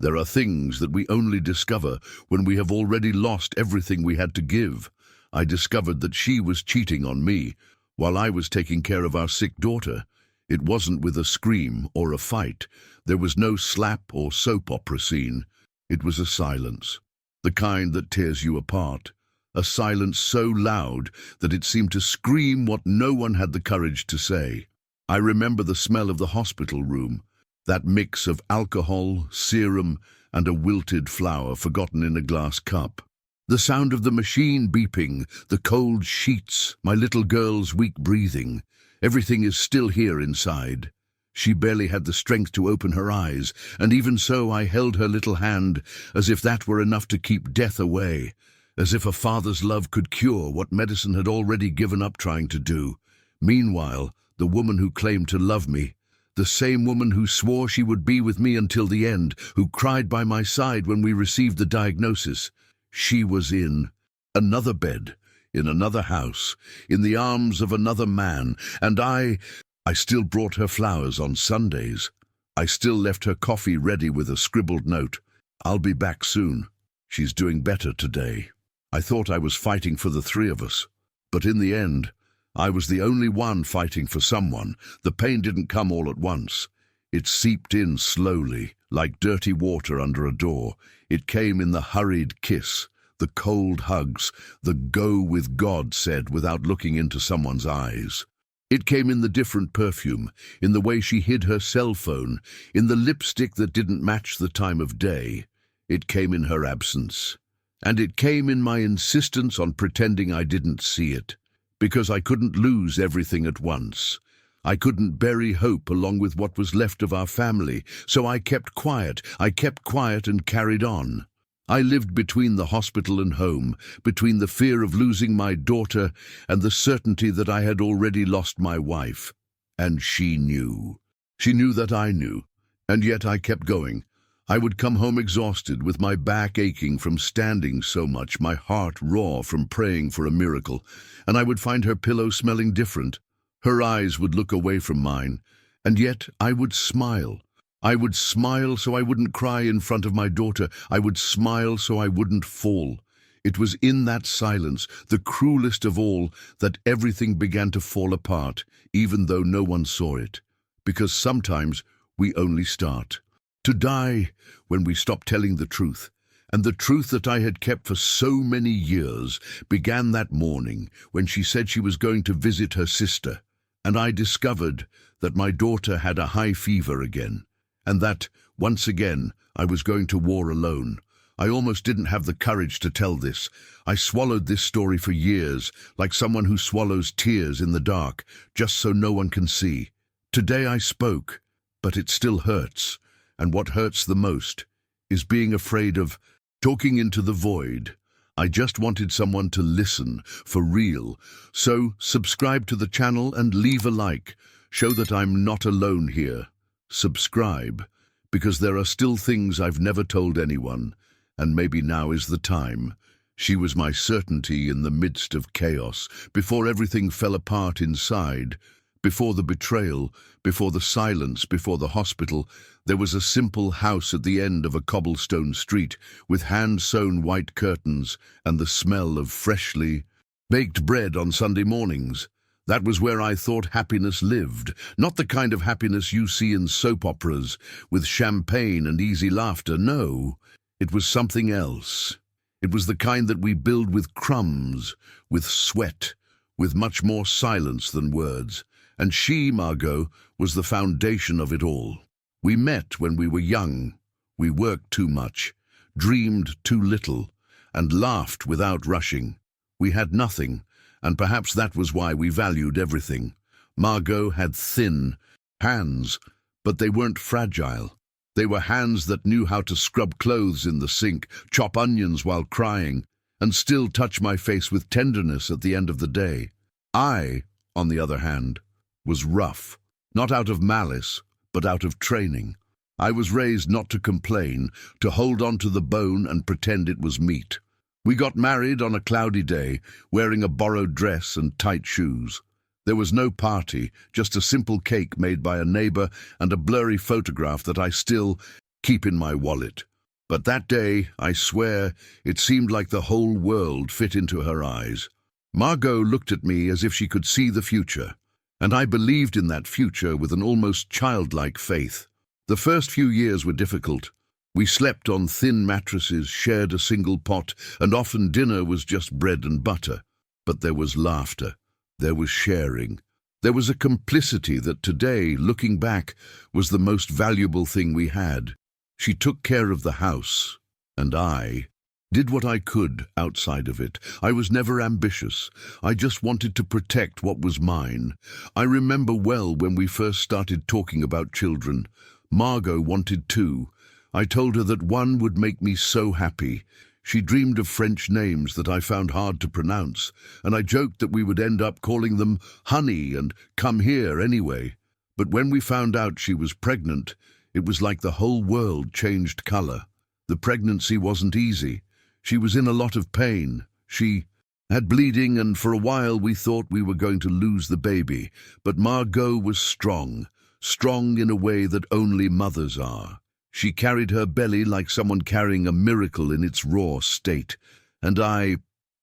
There are things that we only discover when we have already lost everything we had to give. I discovered that she was cheating on me while I was taking care of our sick daughter. It wasn't with a scream or a fight. There was no slap or soap opera scene. It was a silence, the kind that tears you apart. A silence so loud that it seemed to scream what no one had the courage to say. I remember the smell of the hospital room, that mix of alcohol, serum, and a wilted flower forgotten in a glass cup. The sound of the machine beeping, the cold sheets, my little girl's weak breathing. Everything is still here inside. She barely had the strength to open her eyes, and even so I held her little hand as if that were enough to keep death away, as if a father's love could cure what medicine had already given up trying to do. Meanwhile, the woman who claimed to love me, the same woman who swore she would be with me until the end, who cried by my side when we received the diagnosis, she was in another bed, in another house, in the arms of another man, and I still brought her flowers on Sundays. I still left her coffee ready with a scribbled note. "I'll be back soon. She's doing better today." I thought I was fighting for the three of us, but in the end, I was the only one fighting for someone. The pain didn't come all at once. It seeped in slowly, like dirty water under a door. It came in the hurried kiss, the cold hugs, the "go with God" said without looking into someone's eyes. It came in the different perfume, in the way she hid her cell phone, in the lipstick that didn't match the time of day. It came in her absence. And it came in my insistence on pretending I didn't see it, because I couldn't lose everything at once. I couldn't bury hope along with what was left of our family, so I kept quiet and carried on. I lived between the hospital and home, between the fear of losing my daughter and the certainty that I had already lost my wife. And she knew. She knew that I knew, and yet I kept going. I would come home exhausted, with my back aching from standing so much, my heart raw from praying for a miracle, and I would find her pillow smelling different. Her eyes would look away from mine, and yet I would smile. I would smile so I wouldn't cry in front of my daughter. I would smile so I wouldn't fall. It was in that silence, the cruelest of all, that everything began to fall apart, even though no one saw it. Because sometimes we only start to die when we stop telling the truth. And the truth that I had kept for so many years began that morning when she said she was going to visit her sister. And I discovered that my daughter had a high fever again, and that, once again, I was going to war alone. I almost didn't have the courage to tell this. I swallowed this story for years, like someone who swallows tears in the dark, just so no one can see. Today I spoke, but it still hurts, and what hurts the most is being afraid of talking into the void. I just wanted someone to listen, for real. So subscribe to the channel and leave a like. Show that I'm not alone here. Subscribe, because there are still things I've never told anyone, and maybe now is the time. She was my certainty in the midst of chaos, before everything fell apart inside. Before the betrayal, before the silence, before the hospital, there was a simple house at the end of a cobblestone street, with hand-sewn white curtains and the smell of freshly baked bread on Sunday mornings. That was where I thought happiness lived, not the kind of happiness you see in soap operas, with champagne and easy laughter. No, it was something else. It was the kind that we build with crumbs, with sweat, with much more silence than words. And she, Margot, was the foundation of it all. We met when we were young. We worked too much, dreamed too little, and laughed without rushing. We had nothing, and perhaps that was why we valued everything. Margot had thin hands, but they weren't fragile. They were hands that knew how to scrub clothes in the sink, chop onions while crying, and still touch my face with tenderness at the end of the day. I, on the other hand, was rough, not out of malice, but out of training. I was raised not to complain, to hold on to the bone and pretend it was meat. We got married on a cloudy day, wearing a borrowed dress and tight shoes. There was no party, just a simple cake made by a neighbor and a blurry photograph that I still keep in my wallet. But that day, I swear, it seemed like the whole world fit into her eyes. Margot looked at me as if she could see the future, and I believed in that future with an almost childlike faith. The first few years were difficult. We slept on thin mattresses, shared a single pot, and often dinner was just bread and butter. But there was laughter. There was sharing. There was a complicity that today, looking back, was the most valuable thing we had. She took care of the house, and I did what I could outside of it. I was never ambitious. I just wanted to protect what was mine. I remember well when we first started talking about children. Margot wanted two. I told her that one would make me so happy. She dreamed of French names that I found hard to pronounce, and I joked that we would end up calling them Honey and Come Here anyway. But when we found out she was pregnant, it was like the whole world changed color. The pregnancy wasn't easy. She was in a lot of pain. She had bleeding, and for a while we thought we were going to lose the baby. But Margot was strong in a way that only mothers are. She carried her belly like someone carrying a miracle in its raw state. And I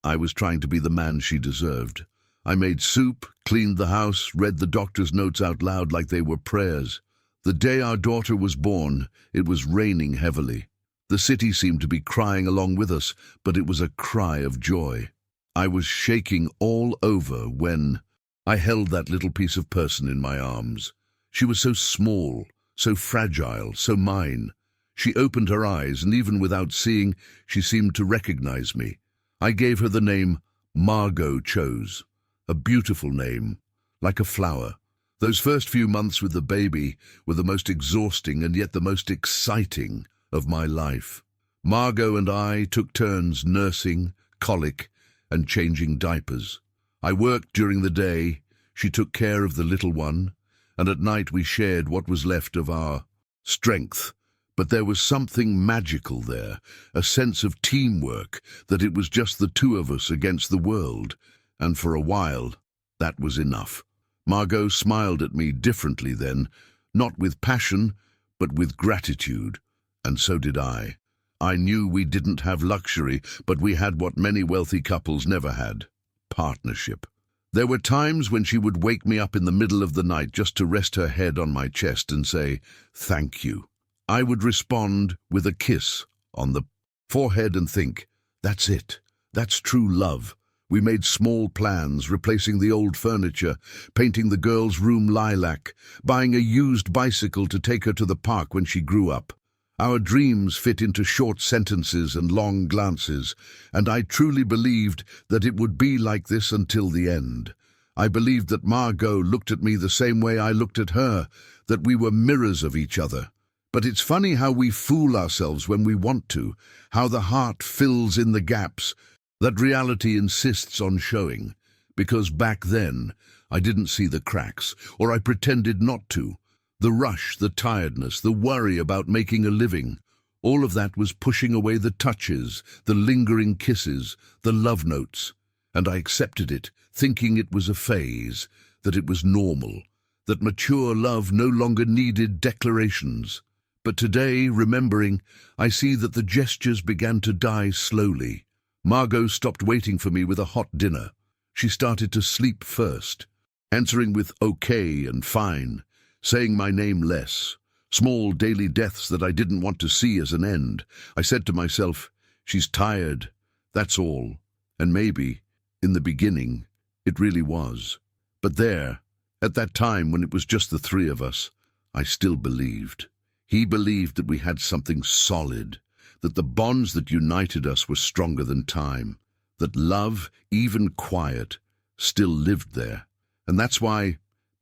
was trying to be the man she deserved. I made soup, cleaned the house, read the doctor's notes out loud like they were prayers. The day our daughter was born, it was raining heavily. The city seemed to be crying along with us, but it was a cry of joy. I was shaking all over when I held that little piece of person in my arms. She was so small, so fragile, so mine. She opened her eyes, and even without seeing, she seemed to recognize me. I gave her the name Margot chose, a beautiful name, like a flower. Those first few months with the baby were the most exhausting and yet the most exciting of my life. Margot and I took turns nursing, colic, and changing diapers. I worked during the day, she took care of the little one, and at night we shared what was left of our strength. But there was something magical there, a sense of teamwork, that it was just the two of us against the world, and for a while, that was enough. Margot smiled at me differently then, not with passion, but with gratitude, and so did I. I knew we didn't have luxury, but we had what many wealthy couples never had: partnership. There were times when she would wake me up in the middle of the night just to rest her head on my chest and say, "Thank you." I would respond with a kiss on the forehead and think, "That's it. That's true love." We made small plans, replacing the old furniture, painting the girl's room lilac, buying a used bicycle to take her to the park when she grew up. Our dreams fit into short sentences and long glances, and I truly believed that it would be like this until the end. I believed that Margot looked at me the same way I looked at her, that we were mirrors of each other. But it's funny how we fool ourselves when we want to, how the heart fills in the gaps that reality insists on showing. Because back then, I didn't see the cracks, or I pretended not to. The rush, the tiredness, the worry about making a living, all of that was pushing away the touches, the lingering kisses, the love notes. And I accepted it, thinking it was a phase, that it was normal, that mature love no longer needed declarations. But today, remembering, I see that the gestures began to die slowly. Margot stopped waiting for me with a hot dinner. She started to sleep first, answering with okay and fine, saying my name less. Small daily deaths that I didn't want to see as an end. I said to myself, she's tired, that's all. And maybe, in the beginning, it really was. But there, at that time when it was just the three of us, I still believed. He believed that we had something solid, that the bonds that united us were stronger than time, that love, even quiet, still lived there. And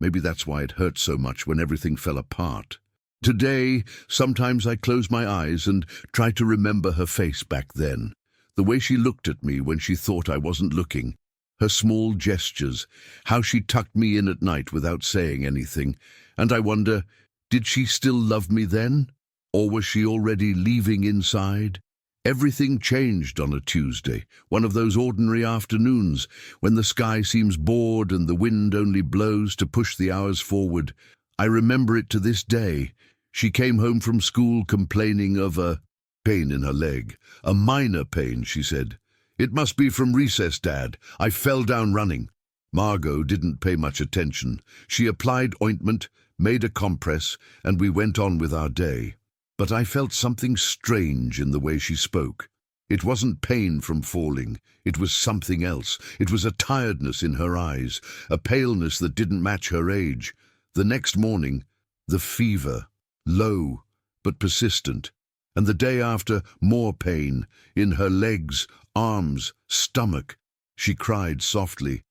maybe that's why it hurt so much when everything fell apart. Today, sometimes I close my eyes and try to remember her face back then, the way she looked at me when she thought I wasn't looking, her small gestures, how she tucked me in at night without saying anything, and I wonder, did she still love me then? Or was she already leaving inside? Everything changed on a Tuesday, one of those ordinary afternoons when the sky seems bored and the wind only blows to push the hours forward. I remember it to this day. She came home from school complaining of a Pain in her leg. A minor pain, she said. It must be from recess, Dad. I fell down running. Margot didn't pay much attention. She applied ointment, made a compress, and we went on with our day. But I felt something strange in the way she spoke. It wasn't pain from falling. It was something else. It was a tiredness in her eyes, a paleness that didn't match her age. The next morning, the fever, low but persistent. And the day after, more pain, in her legs, arms, stomach. She cried softly.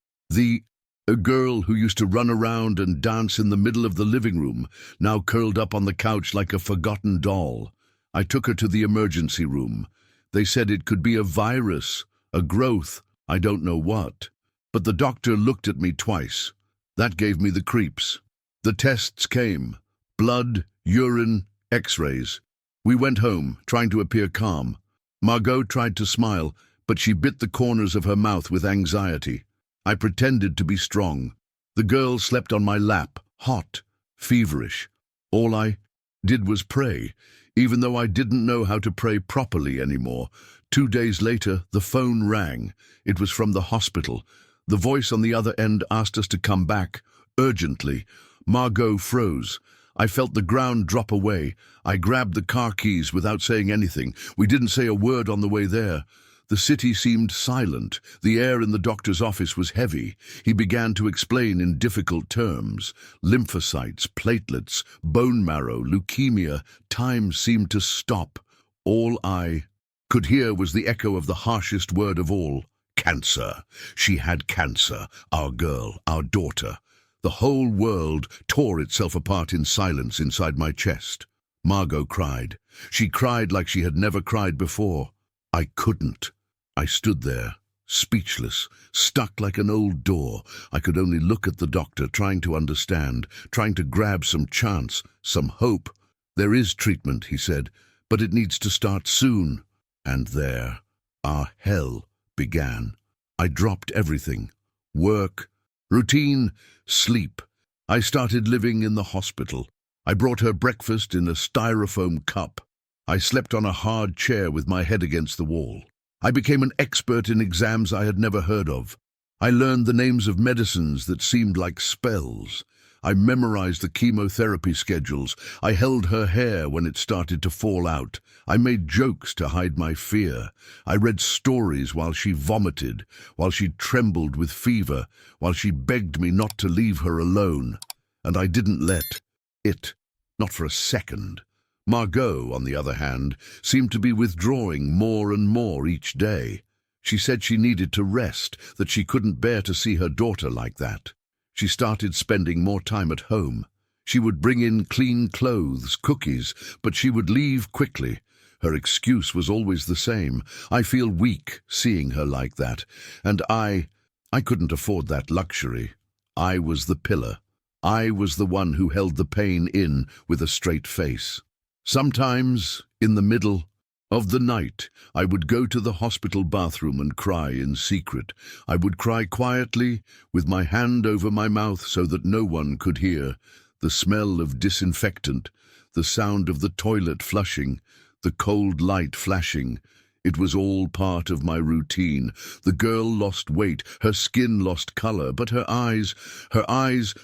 A girl who used to run around and dance in the middle of the living room, now curled up on the couch like a forgotten doll. I took her to the emergency room. They said it could be a virus, a growth, I don't know what. But the doctor looked at me twice. That gave me the creeps. The tests came. Blood, urine, x-rays. We went home, trying to appear calm. Margot tried to smile, but she bit the corners of her mouth with anxiety. I pretended to be strong. The girl slept on my lap, hot, feverish. All I did was pray, even though I didn't know how to pray properly anymore. 2 days later, the phone rang. It was from the hospital. The voice on the other end asked us to come back, urgently. Margot froze. I felt the ground drop away. I grabbed the car keys without saying anything. We didn't say a word on the way there. The city seemed silent. The air in the doctor's office was heavy. He began to explain in difficult terms. Lymphocytes, platelets, bone marrow, leukemia. Time seemed to stop. All I could hear was the echo of the harshest word of all. Cancer. She had cancer. Our girl, our daughter. The whole world tore itself apart in silence inside my chest. Margot cried. She cried like she had never cried before. I couldn't. I stood there, speechless, stuck like an old door. I could only look at the doctor, trying to understand, trying to grab some chance, some hope. There is treatment, he said, but it needs to start soon. And there, our hell began. I dropped everything. Work, routine, sleep. I started living in the hospital. I brought her breakfast in a styrofoam cup. I slept on a hard chair with my head against the wall. I became an expert in exams I had never heard of. I learned the names of medicines that seemed like spells. I memorized the chemotherapy schedules. I held her hair when it started to fall out. I made jokes to hide my fear. I read stories while she vomited, while she trembled with fever, while she begged me not to leave her alone. And I didn't let it, not for a second. Margot, on the other hand, seemed to be withdrawing more and more each day. She said she needed to rest, that she couldn't bear to see her daughter like that. She started spending more time at home. She would bring in clean clothes, cookies, but she would leave quickly. Her excuse was always the same. I feel weak seeing her like that, and I couldn't afford that luxury. I was the pillar. I was the one who held the pain in with a straight face. Sometimes, in the middle of the night, I would go to the hospital bathroom and cry in secret. I would cry quietly, with my hand over my mouth so that no one could hear. The smell of disinfectant, the sound of the toilet flushing, the cold light flashing. It was all part of my routine. The girl lost weight, her skin lost color, but her eyes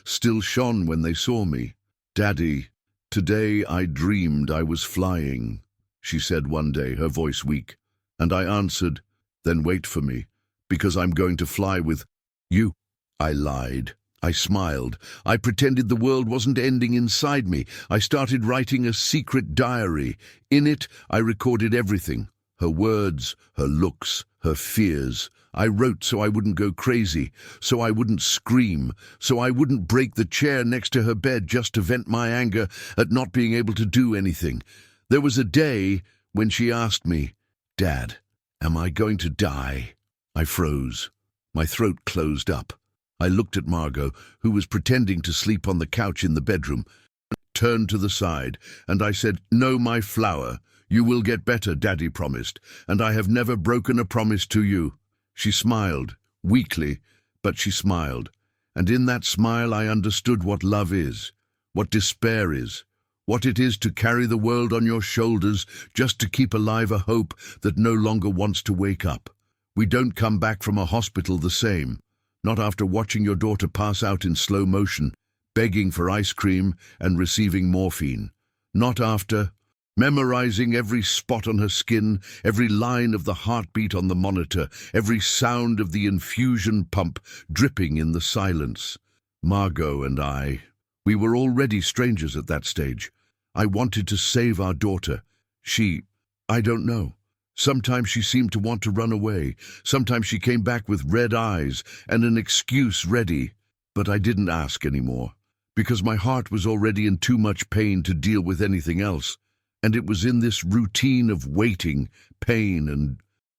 still shone when they saw me. "Daddy, today I dreamed I was flying," she said one day, her voice weak. And I answered, "Then wait for me, because I'm going to fly with you." I lied. I smiled. I pretended the world wasn't ending inside me. I started writing a secret diary. In it, I recorded everything. Her words, her looks, her fears. I wrote so I wouldn't go crazy, so I wouldn't scream, so I wouldn't break the chair next to her bed just to vent my anger at not being able to do anything. There was a day when she asked me, "Dad, am I going to die?" I froze. My throat closed up. I looked at Margot, who was pretending to sleep on the couch in the bedroom, turned to the side, and I said, "No, my flower. You will get better, Daddy promised, and I have never broken a promise to you." She smiled, weakly, but she smiled, and in that smile I understood what love is, what despair is, what it is to carry the world on your shoulders just to keep alive a hope that no longer wants to wake up. We don't come back from a hospital the same, not after watching your daughter pass out in slow motion, begging for ice cream and receiving morphine. Not after memorizing every spot on her skin, every line of the heartbeat on the monitor, every sound of the infusion pump dripping in the silence. Margot and I, we were already strangers at that stage. I wanted to save our daughter. I don't know. Sometimes she seemed to want to run away. Sometimes she came back with red eyes and an excuse ready. But I didn't ask anymore, because my heart was already in too much pain to deal with anything else. And it was in this routine of waiting, pain, and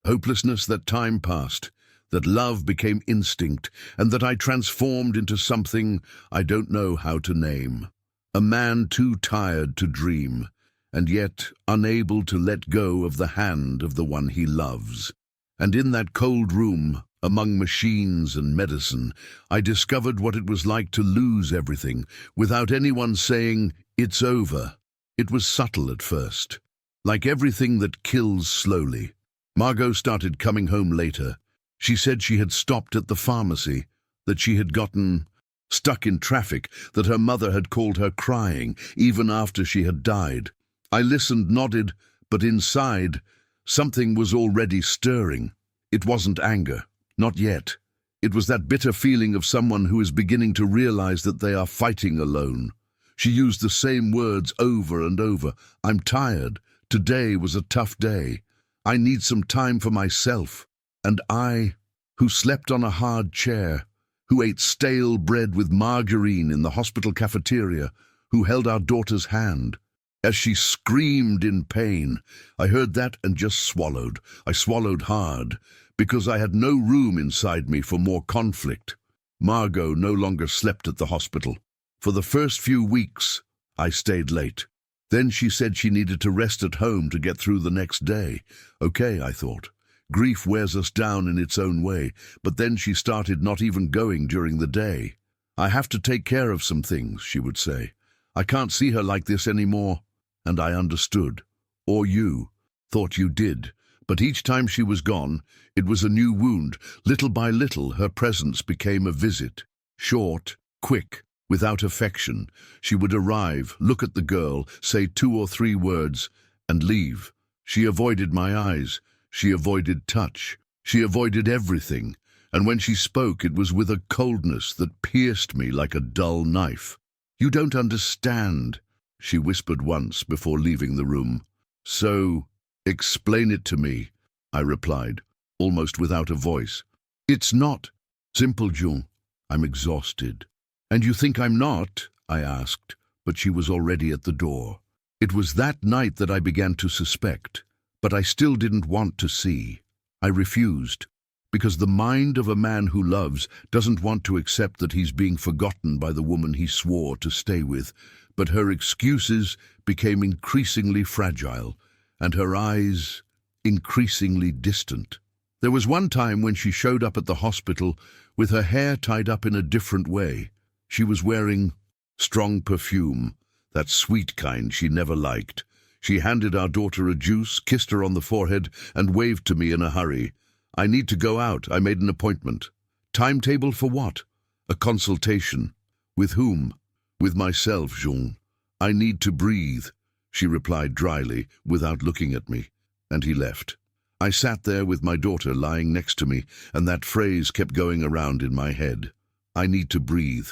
hopelessness that time passed, that love became instinct, and that I transformed into something I don't know how to name. A man too tired to dream, and yet unable to let go of the hand of the one he loves. And in that cold room, among machines and medicine, I discovered what it was like to lose everything, without anyone saying, "It's over." It was subtle at first, like everything that kills slowly. Margot started coming home later. She said she had stopped at the pharmacy, that she had gotten stuck in traffic, that her mother had called her crying, even after she had died. I listened, nodded, but inside, something was already stirring. It wasn't anger, not yet. It was that bitter feeling of someone who is beginning to realize that they are fighting alone. She used the same words over and over. "I'm tired. Today was a tough day. I need some time for myself." And I, who slept on a hard chair, who ate stale bread with margarine in the hospital cafeteria, who held our daughter's hand, as she screamed in pain, I heard that and just swallowed. I swallowed hard, because I had no room inside me for more conflict. Margot no longer slept at the hospital. For the first few weeks, I stayed late. Then she said she needed to rest at home to get through the next day. Okay, I thought. Grief wears us down in its own way, but then she started not even going during the day. "I have to take care of some things," she would say. "I can't see her like this anymore." And I understood. Or you thought you did. But each time she was gone, it was a new wound. Little by little, her presence became a visit. Short, quick, without affection. She would arrive, look at the girl, say 2 or 3 words, and leave. She avoided my eyes. She avoided touch. She avoided everything. And when she spoke, it was with a coldness that pierced me like a dull knife. "You don't understand," she whispered once before leaving the room. "So, explain it to me," I replied, almost without a voice. "It's not simple, June. I'm exhausted." "And you think I'm not?" I asked, but she was already at the door. It was that night that I began to suspect, but I still didn't want to see. I refused, because the mind of a man who loves doesn't want to accept that he's being forgotten by the woman he swore to stay with. But her excuses became increasingly fragile, and her eyes increasingly distant. There was one time when she showed up at the hospital with her hair tied up in a different way. She was wearing strong perfume, that sweet kind she never liked. She handed our daughter a juice, kissed her on the forehead, and waved to me in a hurry. "I need to go out. I made an appointment." "Timetable for what?" "A consultation." "With whom?" "With myself, Jean. I need to breathe," she replied dryly, without looking at me, and he left. I sat there with my daughter lying next to me, and that phrase kept going around in my head. I need to breathe.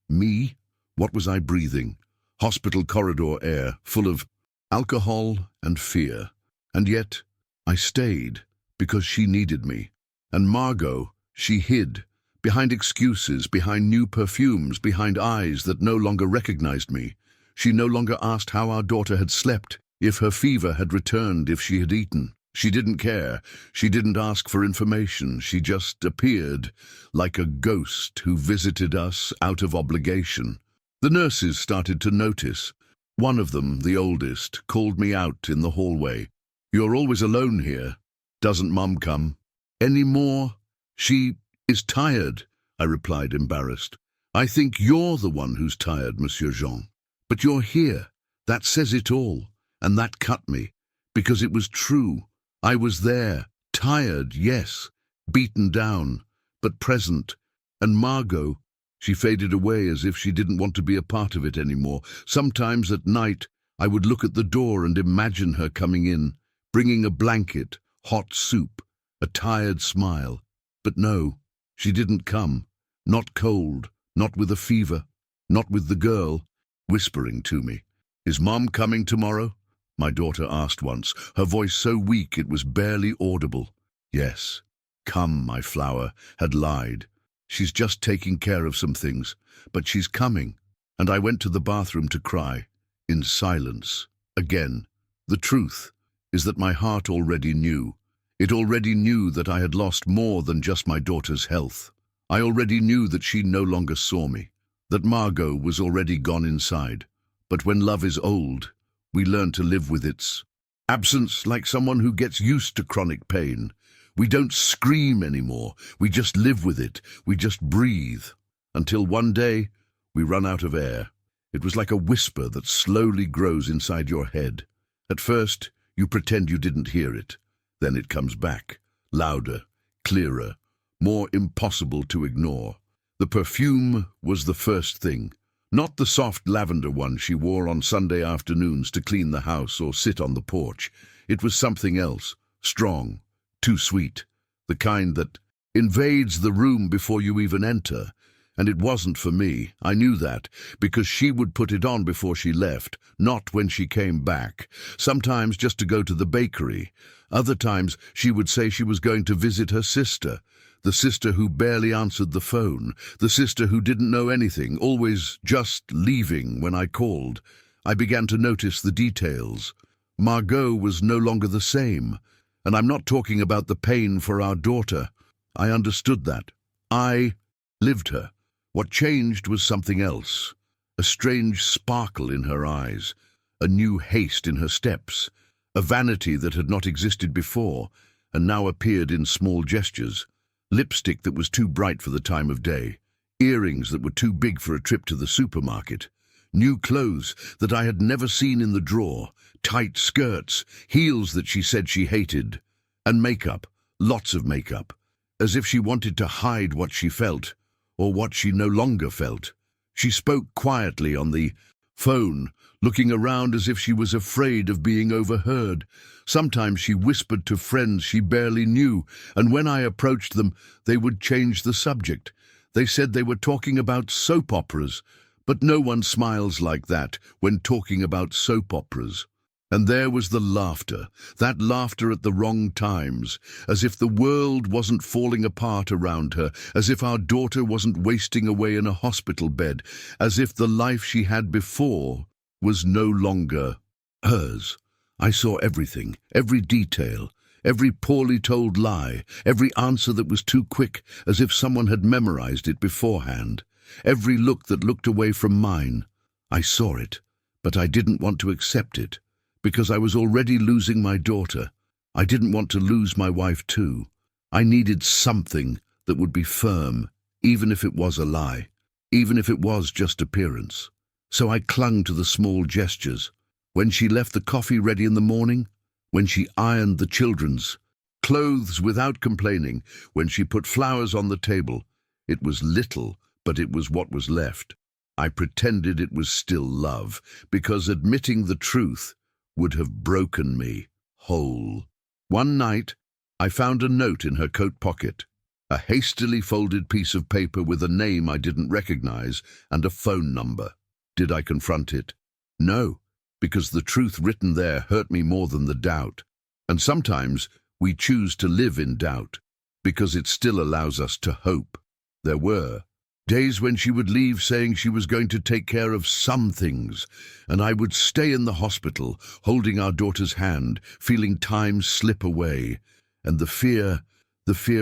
Me? What was I breathing? Hospital corridor air, full of alcohol and fear. And yet, I stayed, because she needed me. And Margot, she hid, behind excuses, behind new perfumes, behind eyes that no longer recognized me. She no longer asked how our daughter had slept, if her fever had returned, if she had eaten. She didn't care. She didn't ask for information. She just appeared, like a ghost who visited us out of obligation. The nurses started to notice. One of them, the oldest, called me out in the hallway. "You're always alone here. Doesn't Mum come?" "Any more?" "She is tired," I replied, embarrassed. "I think you're the one who's tired, Monsieur Jean. But you're here. That says it all, and that cut me, because it was true. I was there, tired, yes, beaten down, but present. And Margot, she faded away as if she didn't want to be a part of it anymore. Sometimes at night, I would look at the door and imagine her coming in, bringing a blanket, hot soup, a tired smile. But no, she didn't come. Not cold, not with a fever, not with the girl, whispering to me. "Is Mom coming tomorrow?" my daughter asked once, her voice so weak it was barely audible. Yes, come, my flower, had lied. She's just taking care of some things, but she's coming. And I went to the bathroom to cry, in silence. Again, the truth is that my heart already knew. It already knew that I had lost more than just my daughter's health. I already knew that she no longer saw me, that Margot was already gone inside. But when love is old, we learn to live with its absence like someone who gets used to chronic pain. We don't scream anymore, we just live with it, we just breathe. Until one day, we run out of air. It was like a whisper that slowly grows inside your head. At first, you pretend you didn't hear it. Then it comes back, louder, clearer, more impossible to ignore. The perfume was the first thing. Not the soft lavender one she wore on Sunday afternoons to clean the house or sit on the porch. It was something else, strong, too sweet, the kind that invades the room before you even enter. And it wasn't for me. I knew that, because she would put it on before she left, not when she came back. Sometimes just to go to the bakery. Other times she would say she was going to visit her sister. The sister who barely answered the phone, the sister who didn't know anything, always just leaving when I called. I began to notice the details. Margot was no longer the same, and I'm not talking about the pain for our daughter. I understood that. I lived her. What changed was something else, a strange sparkle in her eyes, a new haste in her steps, a vanity that had not existed before and now appeared in small gestures. Lipstick that was too bright for the time of day, earrings that were too big for a trip to the supermarket, new clothes that I had never seen in the drawer, tight skirts, heels that she said she hated, and makeup, lots of makeup, as if she wanted to hide what she felt, or what she no longer felt. She spoke quietly on the phone, looking around as if she was afraid of being overheard. Sometimes she whispered to friends she barely knew, and when I approached them, they would change the subject. They said they were talking about soap operas, but no one smiles like that when talking about soap operas. And there was the laughter, that laughter at the wrong times, as if the world wasn't falling apart around her, as if our daughter wasn't wasting away in a hospital bed, as if the life she had before was no longer hers. I saw everything, every detail, every poorly told lie, every answer that was too quick, as if someone had memorized it beforehand, every look that looked away from mine. I saw it, but I didn't want to accept it. Because I was already losing my daughter. I didn't want to lose my wife too. I needed something that would be firm, even if it was a lie, even if it was just appearance. So I clung to the small gestures. When she left the coffee ready in the morning, when she ironed the children's clothes without complaining, when she put flowers on the table. It was little, but it was what was left. I pretended it was still love, because admitting the truth would have broken me whole. One night, I found a note in her coat pocket, a hastily folded piece of paper with a name I didn't recognize and a phone number. Did I confront it? No, because the truth written there hurt me more than the doubt. And sometimes we choose to live in doubt, because it still allows us to hope. There were days when she would leave saying she was going to take care of some things, and I would stay in the hospital, holding our daughter's hand, feeling time slip away. And the fear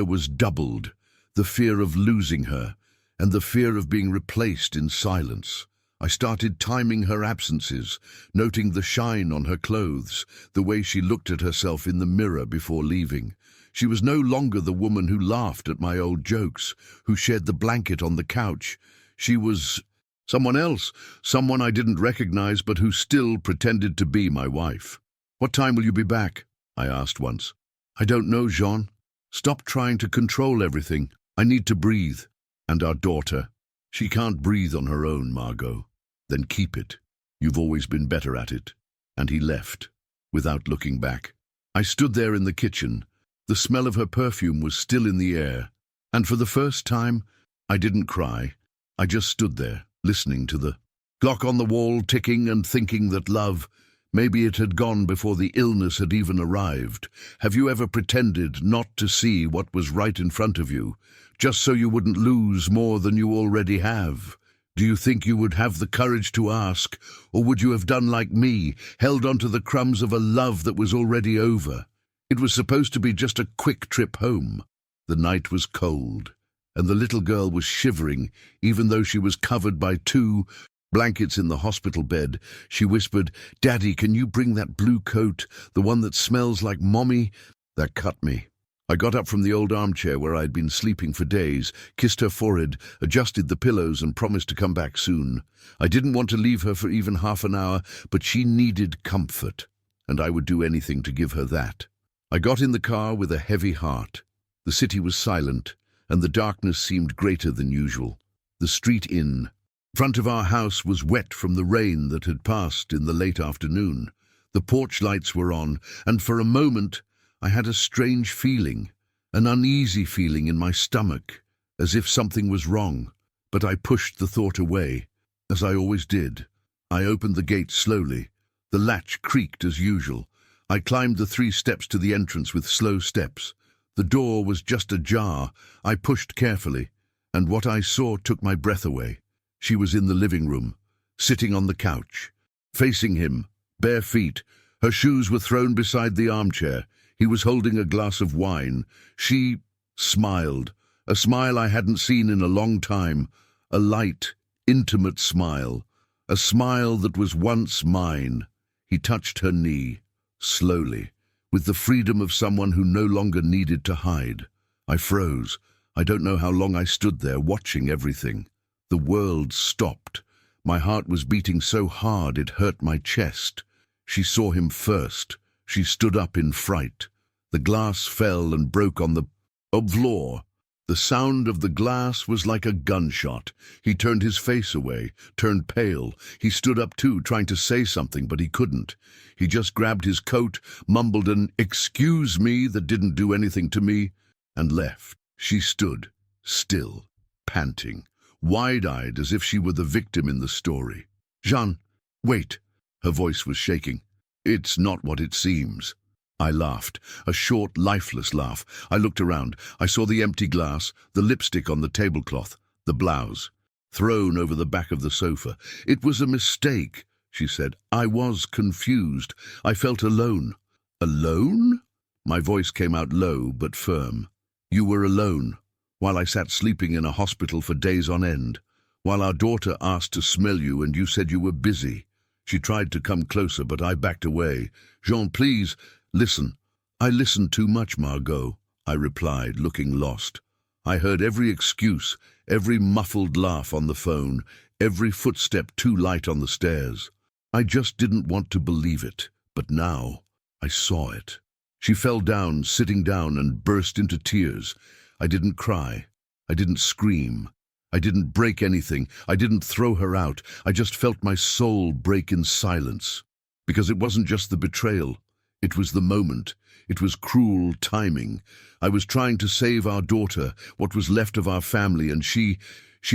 was doubled, the fear of losing her, and the fear of being replaced in silence. I started timing her absences, noting the shine on her clothes, the way she looked at herself in the mirror before leaving. She was no longer the woman who laughed at my old jokes, who shared the blanket on the couch. She was Someone else, someone I didn't recognize but who still pretended to be my wife. "What time will you be back?" I asked once. "I don't know, Jean. Stop trying to control everything. I need to breathe. And our daughter. She can't breathe on her own, Margot." "Then keep it. You've always been better at it." And he left, without looking back. I stood there in the kitchen. The smell of her perfume was still in the air. And for the first time, I didn't cry. I just stood there, listening to the clock on the wall ticking and thinking that love, maybe it had gone before the illness had even arrived. Have you ever pretended not to see what was right in front of you, just so you wouldn't lose more than you already have? Do you think you would have the courage to ask, or would you have done like me, held onto the crumbs of a love that was already over? It was supposed to be just a quick trip home. The night was cold, and the little girl was shivering, even though she was covered by 2 blankets in the hospital bed. She whispered, "Daddy, can you bring that blue coat, the one that smells like Mommy?" That cut me. I got up from the old armchair where I'd been sleeping for days, kissed her forehead, adjusted the pillows, and promised to come back soon. I didn't want to leave her for even half an hour, but she needed comfort, and I would do anything to give her that. I got in the car with a heavy heart. The city was silent, and the darkness seemed greater than usual. The street in front of our house was wet from the rain that had passed in the late afternoon. The porch lights were on, and for a moment I had a strange feeling, an uneasy feeling in my stomach, as if something was wrong. But I pushed the thought away, as I always did. I opened the gate slowly. The latch creaked as usual. I climbed the 3 steps to the entrance with slow steps. The door was just ajar. I pushed carefully, and what I saw took my breath away. She was in the living room, sitting on the couch, facing him, bare feet. Her shoes were thrown beside the armchair. He was holding a glass of wine. She smiled, a smile I hadn't seen in a long time, a light, intimate smile, a smile that was once mine. He touched her knee, slowly, with the freedom of someone who no longer needed to hide. I froze. I don't know how long I stood there, watching everything. The world stopped. My heart was beating so hard it hurt my chest. She saw him first. She stood up in fright. The glass fell and broke on the floor. The sound of the glass was like a gunshot. He turned his face away, turned pale. He stood up too, trying to say something, but he couldn't. He just grabbed his coat, mumbled an "excuse me" that didn't do anything to me, and left. She stood, still, panting, wide-eyed as if she were the victim in the story. "Jean, wait." Her voice was shaking. "It's not what it seems." I laughed, a short, lifeless laugh. I looked around. I saw the empty glass, the lipstick on the tablecloth, the blouse, thrown over the back of the sofa. "It was a mistake," she said. "I was confused. I felt alone." "Alone?" My voice came out low but firm. "You were alone, while I sat sleeping in a hospital for days on end, while our daughter asked to smell you and you said you were busy." She tried to come closer, but I backed away. "Jean, please, listen." "I listened too much, Margot," I replied, looking lost. I heard every excuse, every muffled laugh on the phone, every footstep too light on the stairs. I just didn't want to believe it, but now I saw it. She fell down, sitting down, and burst into tears. I didn't cry. I didn't scream. I didn't break anything. I didn't throw her out. I just felt my soul break in silence. Because it wasn't just the betrayal. It was the moment. It was cruel timing. I was trying to save our daughter, what was left of our family, and she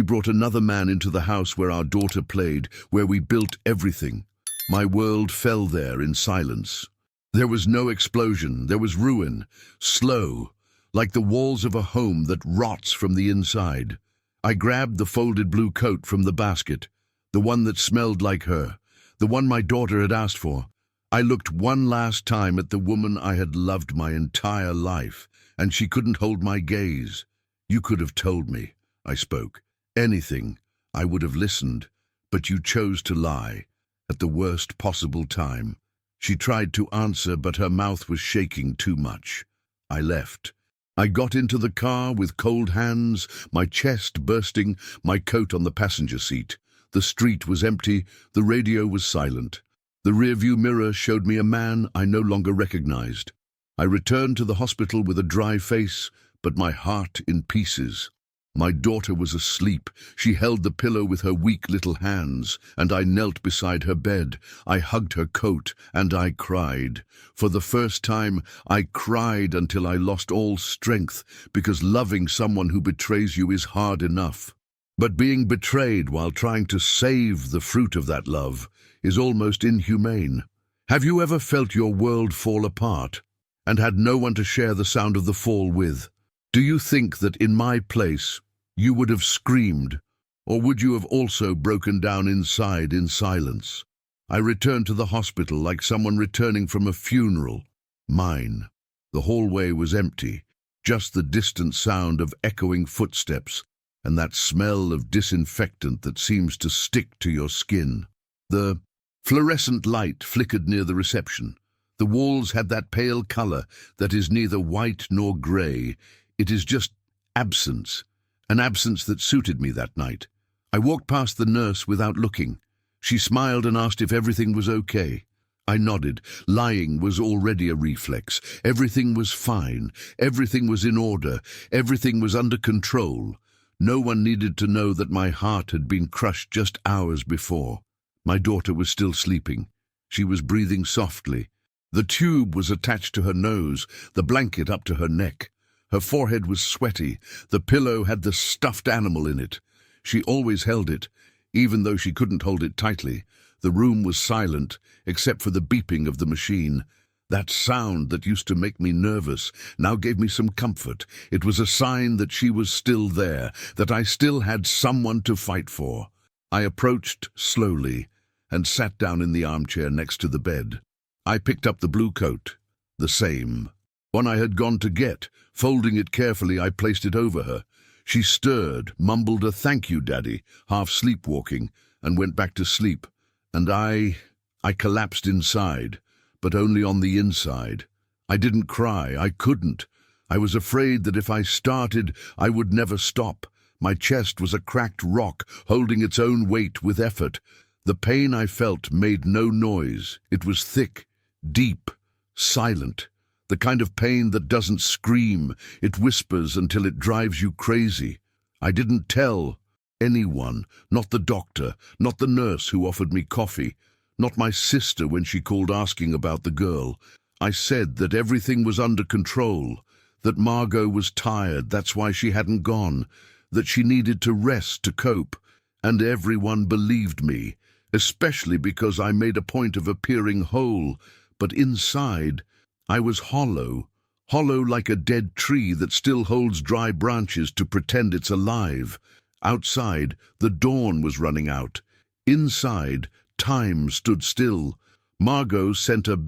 brought another man into the house where our daughter played, where we built everything. My world fell there in silence. There was no explosion. There was ruin, slow, like the walls of a home that rots from the inside. I grabbed the folded blue coat from the basket, the one that smelled like her, the one my daughter had asked for. I looked one last time at the woman I had loved my entire life, and she couldn't hold my gaze. "You could have told me," I spoke. "Anything. I would have listened, but you chose to lie, at the worst possible time." She tried to answer, but her mouth was shaking too much. I left. I got into the car with cold hands, my chest bursting, my coat on the passenger seat. The street was empty, the radio was silent. The rearview mirror showed me a man I no longer recognized. I returned to the hospital with a dry face, but my heart in pieces. My daughter was asleep. She held the pillow with her weak little hands, and I knelt beside her bed. I hugged her coat, and I cried. For the first time, I cried until I lost all strength, because loving someone who betrays you is hard enough. But being betrayed while trying to save the fruit of that love is almost inhumane. Have you ever felt your world fall apart, and had no one to share the sound of the fall with? Do you think that in my place you would have screamed, or would you have also broken down inside in silence? I returned to the hospital like someone returning from a funeral. Mine. The hallway was empty, just the distant sound of echoing footsteps and that smell of disinfectant that seems to stick to your skin. The fluorescent light flickered near the reception. The walls had that pale color that is neither white nor gray. It is just absence, an absence that suited me that night. I walked past the nurse without looking. She smiled and asked if everything was okay. I nodded. Lying was already a reflex. Everything was fine. Everything was in order. Everything was under control. No one needed to know that my heart had been crushed just hours before. My daughter was still sleeping. She was breathing softly. The tube was attached to her nose, the blanket up to her neck. Her forehead was sweaty. The pillow had the stuffed animal in it. She always held it, even though she couldn't hold it tightly. The room was silent, except for the beeping of the machine. That sound that used to make me nervous now gave me some comfort. It was a sign that she was still there, that I still had someone to fight for. I approached slowly and sat down in the armchair next to the bed. I picked up the blue coat, the same one I had gone to get. Folding it carefully, I placed it over her. She stirred, mumbled a "Thank you, Daddy," half sleepwalking, and went back to sleep. And I collapsed inside, but only on the inside. I didn't cry. I couldn't. I was afraid that if I started, I would never stop. My chest was a cracked rock, holding its own weight with effort. The pain I felt made no noise. It was thick, deep, silent. The kind of pain that doesn't scream. It whispers until it drives you crazy. I didn't tell anyone, not the doctor, not the nurse who offered me coffee, not my sister when she called asking about the girl. I said that everything was under control, that Margot was tired, that's why she hadn't gone, that she needed to rest to cope, and everyone believed me, especially because I made a point of appearing whole, but inside I was hollow, hollow like a dead tree that still holds dry branches to pretend it's alive. Outside, the dawn was running out. Inside, time stood still. Margot sent a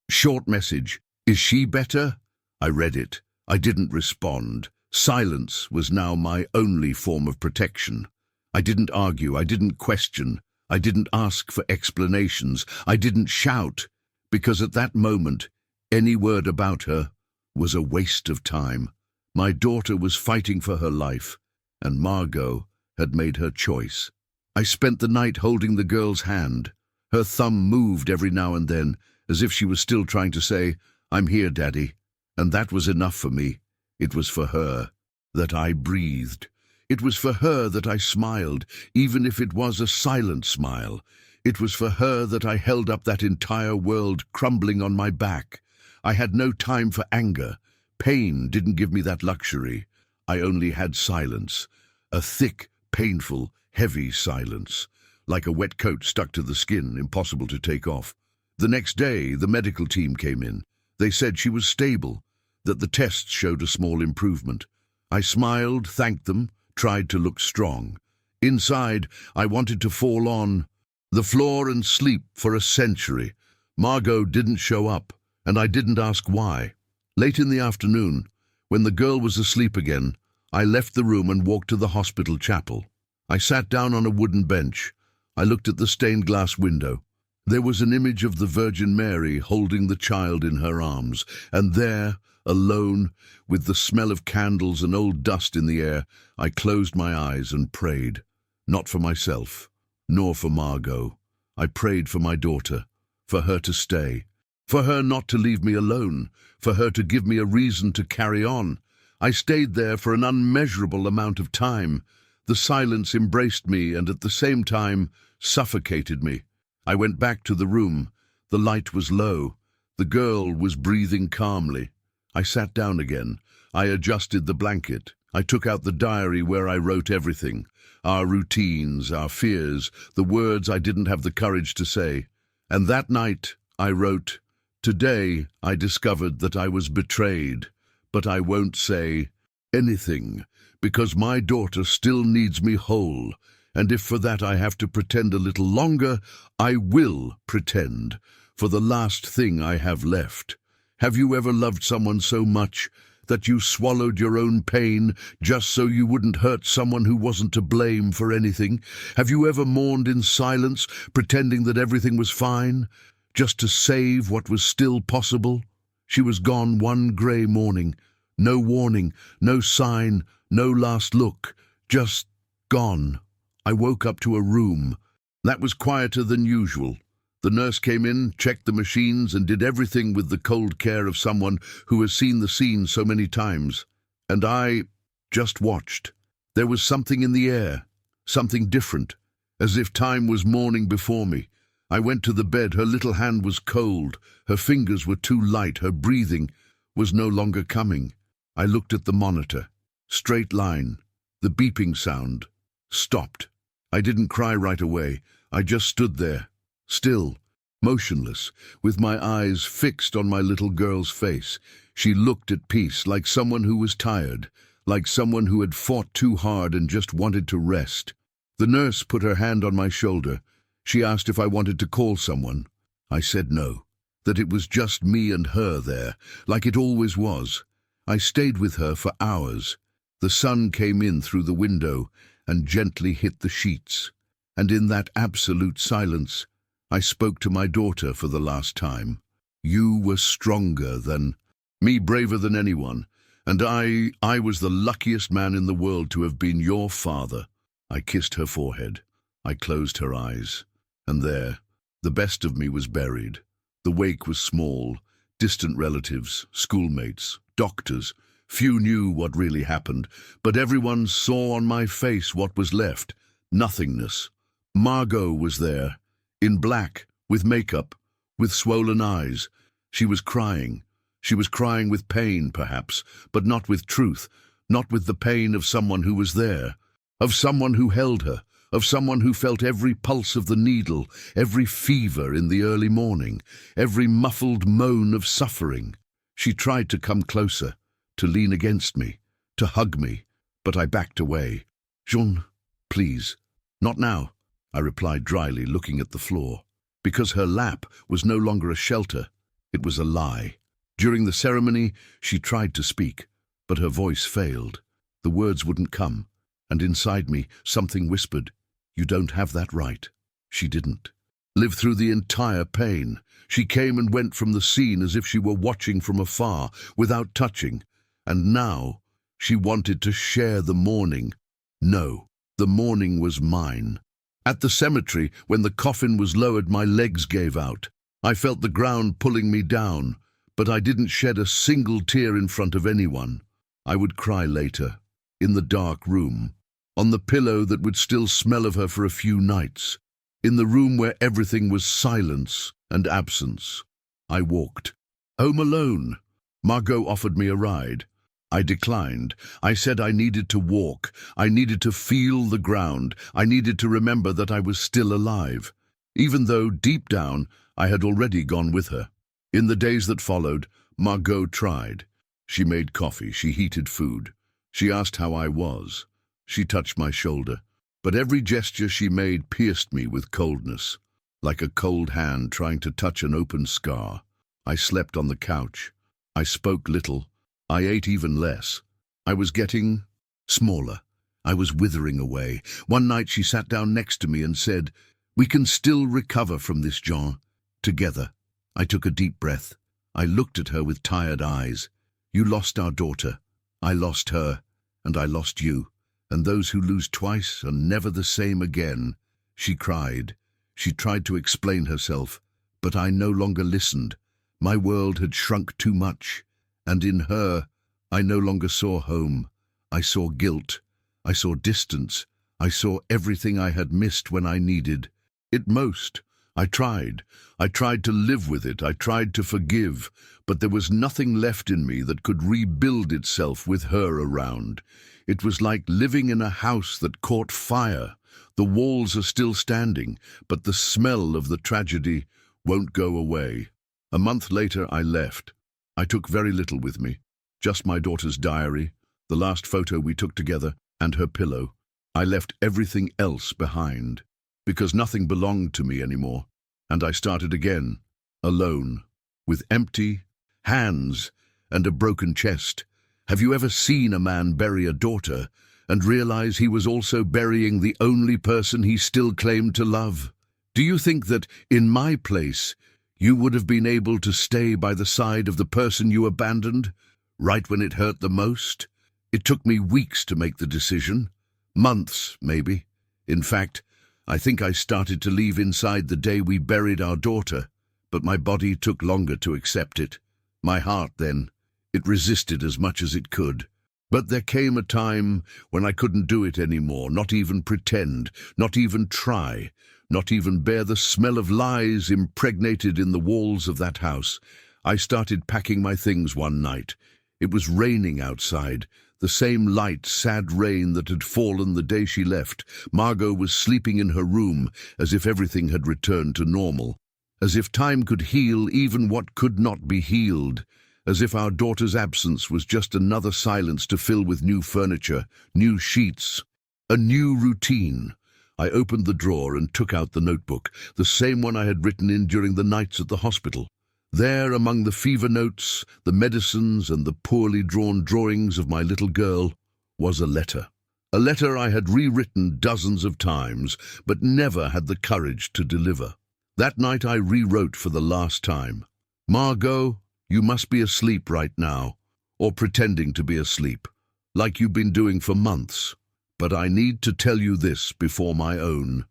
short message. "Is she better?" I read it. I didn't respond. Silence was now my only form of protection. I didn't argue. I didn't question. I didn't ask for explanations. I didn't shout, because at that moment, any word about her was a waste of time. My daughter was fighting for her life, and Margot had made her choice. I spent the night holding the girl's hand. Her thumb moved every now and then, as if she was still trying to say, "I'm here, Daddy." And that was enough for me. It was for her that I breathed. It was for her that I smiled, even if it was a silent smile. It was for her that I held up that entire world crumbling on my back. I had no time for anger. Pain didn't give me that luxury. I only had silence. A thick, painful, heavy silence. Like a wet coat stuck to the skin, impossible to take off. The next day, the medical team came in. They said she was stable, that the tests showed a small improvement. I smiled, thanked them, tried to look strong. Inside, I wanted to fall on the floor and sleep for a century. Margot didn't show up, and I didn't ask why. Late in the afternoon, when the girl was asleep again, I left the room and walked to the hospital chapel. I sat down on a wooden bench. I looked at the stained glass window. There was an image of the Virgin Mary holding the child in her arms, and there, alone, with the smell of candles and old dust in the air, I closed my eyes and prayed. Not for myself. nor for Margot. I prayed for my daughter, for her to stay, for her not to leave me alone, for her to give me a reason to carry on. I stayed there for an unmeasurable amount of time. The silence embraced me and at the same time suffocated me. I went back to the room. The light was low. The girl was breathing calmly. I sat down again. I adjusted the blanket. I took out the diary where I wrote everything. Our routines, our fears, the words I didn't have the courage to say. And that night I wrote, "Today I discovered that I was betrayed, but I won't say anything, because my daughter still needs me whole, and if for that I have to pretend a little longer, I will pretend, for the last thing I have left. Have you ever loved someone so much that you swallowed your own pain just so you wouldn't hurt someone who wasn't to blame for anything? Have you ever mourned in silence, pretending that everything was fine, just to save what was still possible?" She was gone one grey morning. No warning, no sign, no last look, just gone. I woke up to a room that was quieter than usual. The nurse came in, checked the machines, and did everything with the cold care of someone who has seen the scene so many times. And I just watched. There was something in the air, something different, as if time was mourning before me. I went to the bed. Her little hand was cold. Her fingers were too light. Her breathing was no longer coming. I looked at the monitor. Straight line. The beeping sound stopped. I didn't cry right away. I just stood there, still, motionless, with my eyes fixed on my little girl's face. She looked at peace, like someone who was tired, like someone who had fought too hard and just wanted to rest. The nurse put her hand on my shoulder. She asked if I wanted to call someone. I said no, that it was just me and her there, like it always was. I stayed with her for hours. The sun came in through the window and gently hit the sheets. And in that absolute silence, I spoke to my daughter for the last time. "You were stronger than me, braver than anyone, and I was the luckiest man in the world to have been your father." I kissed her forehead. I closed her eyes. And there, the best of me was buried. The wake was small. Distant relatives, schoolmates, doctors. Few knew what really happened, but everyone saw on my face what was left. Nothingness. Margot was there, in black, with makeup, with swollen eyes. She was crying. She was crying with pain, perhaps, but not with truth, not with the pain of someone who was there, of someone who held her, of someone who felt every pulse of the needle, every fever in the early morning, every muffled moan of suffering. She tried to come closer, to lean against me, to hug me, but I backed away. "Jean, please, not now," I replied dryly, looking at the floor. Because her lap was no longer a shelter, it was a lie. During the ceremony, she tried to speak, but her voice failed. The words wouldn't come, and inside me, something whispered, "You don't have that right." She didn't. Live through the entire pain. She came and went from the scene as if she were watching from afar, without touching. And now, she wanted to share the mourning. No, the mourning was mine. At the cemetery, when the coffin was lowered, my legs gave out. I felt the ground pulling me down, but I didn't shed a single tear in front of anyone. I would cry later, in the dark room, on the pillow that would still smell of her for a few nights, in the room where everything was silence and absence. I walked home alone. Margot offered me a ride. I declined. I said I needed to walk. I needed to feel the ground. I needed to remember that I was still alive, even though deep down I had already gone with her. In the days that followed, Margot tried. She made coffee. She heated food. She asked how I was. She touched my shoulder. But every gesture she made pierced me with coldness, like a cold hand trying to touch an open scar. I slept on the couch. I spoke little. I ate even less. I was getting smaller. I was withering away. One night she sat down next to me and said, "We can still recover from this, Jean, together." I took a deep breath. I looked at her with tired eyes. "You lost our daughter. I lost her, and I lost you. And those who lose twice are never the same again." She cried. She tried to explain herself, but I no longer listened. My world had shrunk too much, and in her, I no longer saw home. I saw guilt. I saw distance. I saw everything I had missed when I needed it most. I tried. I tried to live with it. I tried to forgive, but there was nothing left in me that could rebuild itself with her around. It was like living in a house that caught fire. The walls are still standing, but the smell of the tragedy won't go away. A month later, I left. I took very little with me, just my daughter's diary, the last photo we took together, and her pillow. I left everything else behind, because nothing belonged to me anymore, and I started again, alone, with empty hands and a broken chest. Have you ever seen a man bury a daughter and realize he was also burying the only person he still claimed to love? Do you think that, in my place, you would have been able to stay by the side of the person you abandoned, right when it hurt the most? It took me weeks to make the decision. Months, maybe. In fact, I think I started to leave inside the day we buried our daughter, but my body took longer to accept it. My heart, then, it resisted as much as it could. But there came a time when I couldn't do it anymore, not even pretend, not even try, not even bear the smell of lies impregnated in the walls of that house. I started packing my things one night. It was raining outside, the same light, sad rain that had fallen the day she left. Margot was sleeping in her room, as if everything had returned to normal, as if time could heal even what could not be healed, as if our daughter's absence was just another silence to fill with new furniture, new sheets, a new routine. I opened the drawer and took out the notebook, the same one I had written in during the nights at the hospital. There, among the fever notes, the medicines, and the poorly drawn drawings of my little girl, was a letter. A letter I had rewritten dozens of times, but never had the courage to deliver. That night I rewrote for the last time. Margot, you must be asleep right now, or pretending to be asleep, like you've been doing for months. But I need to tell you this before my own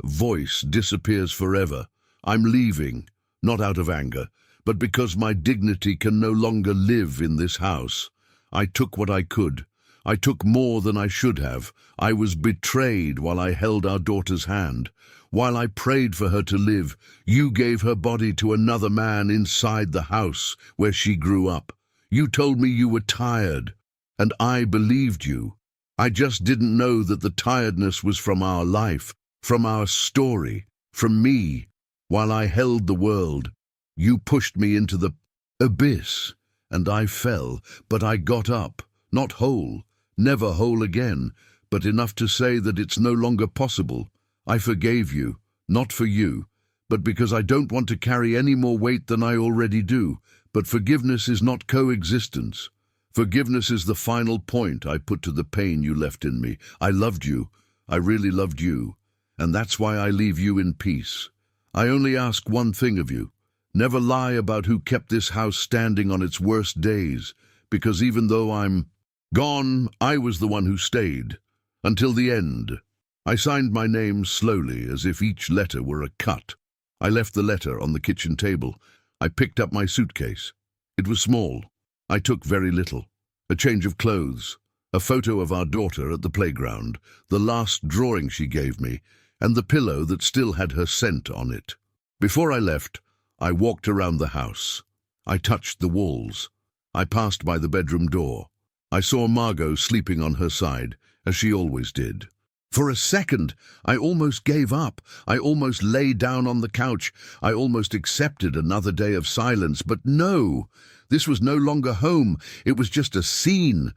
voice disappears forever. I'm leaving, not out of anger, but because my dignity can no longer live in this house. I took what I could. I took more than I should have. I was betrayed while I held our daughter's hand. While I prayed for her to live, you gave her body to another man inside the house where she grew up. You told me you were tired, and I believed you. I just didn't know that the tiredness was from our life, from our story, from me. While I held the world, you pushed me into the abyss, and I fell, but I got up, not whole, never whole again, but enough to say that it's no longer possible. I forgave you, not for you, but because I don't want to carry any more weight than I already do. But forgiveness is not coexistence. Forgiveness is the final point I put to the pain you left in me. I loved you. I really loved you. And that's why I leave you in peace. I only ask one thing of you. Never lie about who kept this house standing on its worst days, because even though I'm gone, I was the one who stayed. Until the end. I signed my name slowly, as if each letter were a cut. I left the letter on the kitchen table. I picked up my suitcase. It was small. I took very little. A change of clothes, a photo of our daughter at the playground, the last drawing she gave me, and the pillow that still had her scent on it. Before I left, I walked around the house. I touched the walls. I passed by the bedroom door. I saw Margot sleeping on her side, as she always did. For a second, I almost gave up. I almost lay down on the couch. I almost accepted another day of silence. But no, this was no longer home. It was just a scene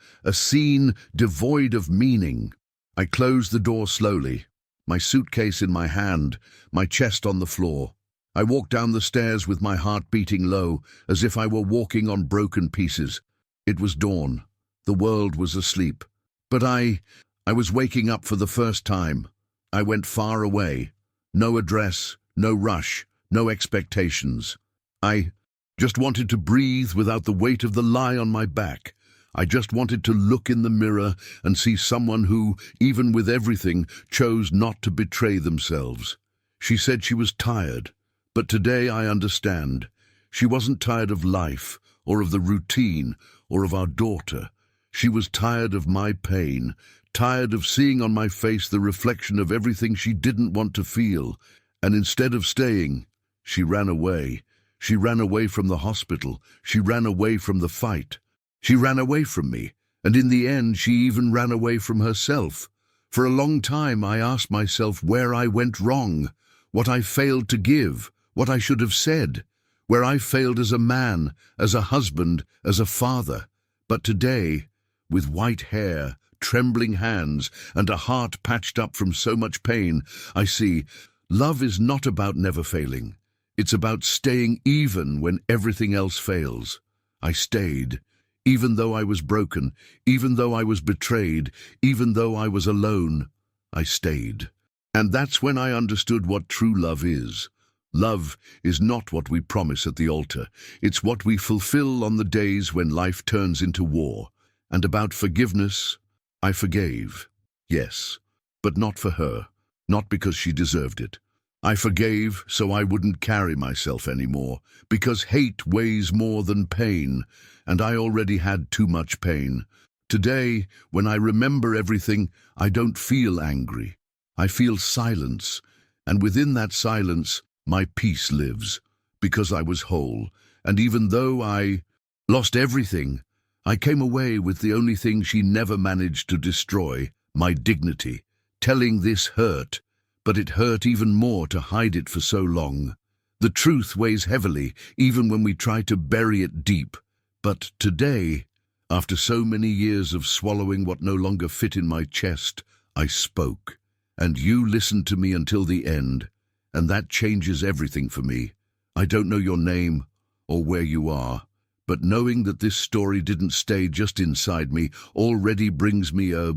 devoid of meaning. I closed the door slowly, my suitcase in my hand, my chest on the floor. I walked down the stairs with my heart beating low, as if I were walking on broken pieces. It was dawn. The world was asleep. But I was waking up for the first time. I went far away. No address, no rush, no expectations. I just wanted to breathe without the weight of the lie on my back. I just wanted to look in the mirror and see someone who, even with everything, chose not to betray themselves. She said she was tired, but today I understand. She wasn't tired of life, or of the routine, or of our daughter. She was tired of my pain, tired of seeing on my face the reflection of everything she didn't want to feel. And instead of staying, she ran away. She ran away from the hospital. She ran away from the fight. She ran away from me, and in the end she even ran away from herself. For a long time I asked myself where I went wrong, what I failed to give, what I should have said, where I failed as a man, as a husband, as a father. But today, with white hair, trembling hands, and a heart patched up from so much pain, I see love is not about never failing. It's about staying even when everything else fails. I stayed. Even though I was broken, even though I was betrayed, even though I was alone, I stayed. And that's when I understood what true love is. Love is not what we promise at the altar. It's what we fulfill on the days when life turns into war. And about forgiveness, I forgave. Yes, but not for her, not because she deserved it. I forgave so I wouldn't carry myself anymore, because hate weighs more than pain, and I already had too much pain. Today, when I remember everything, I don't feel angry. I feel silence, and within that silence, my peace lives, because I was whole. And even though I lost everything, I came away with the only thing she never managed to destroy, my dignity. Telling this hurt, but it hurt even more to hide it for so long. The truth weighs heavily, even when we try to bury it deep. But today, after so many years of swallowing what no longer fit in my chest, I spoke. And you listened to me until the end, and that changes everything for me. I don't know your name or where you are, but knowing that this story didn't stay just inside me already brings me a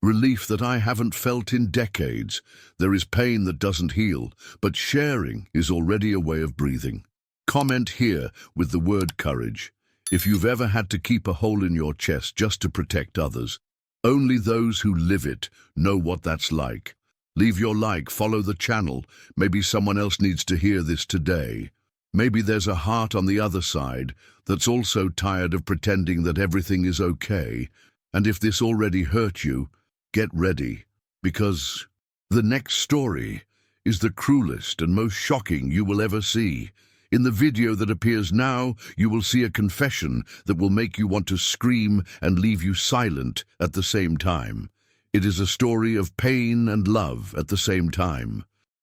relief that I haven't felt in decades. There is pain that doesn't heal, but sharing is already a way of breathing. Comment here with the word courage. If you've ever had to keep a hole in your chest just to protect others, only those who live it know what that's like. Leave your like, follow the channel. Maybe someone else needs to hear this today. Maybe there's a heart on the other side that's also tired of pretending that everything is okay. And if this already hurt you, get ready, because the next story is the cruelest and most shocking you will ever see. In the video that appears now, you will see a confession that will make you want to scream and leave you silent at the same time. It is a story of pain and love at the same time.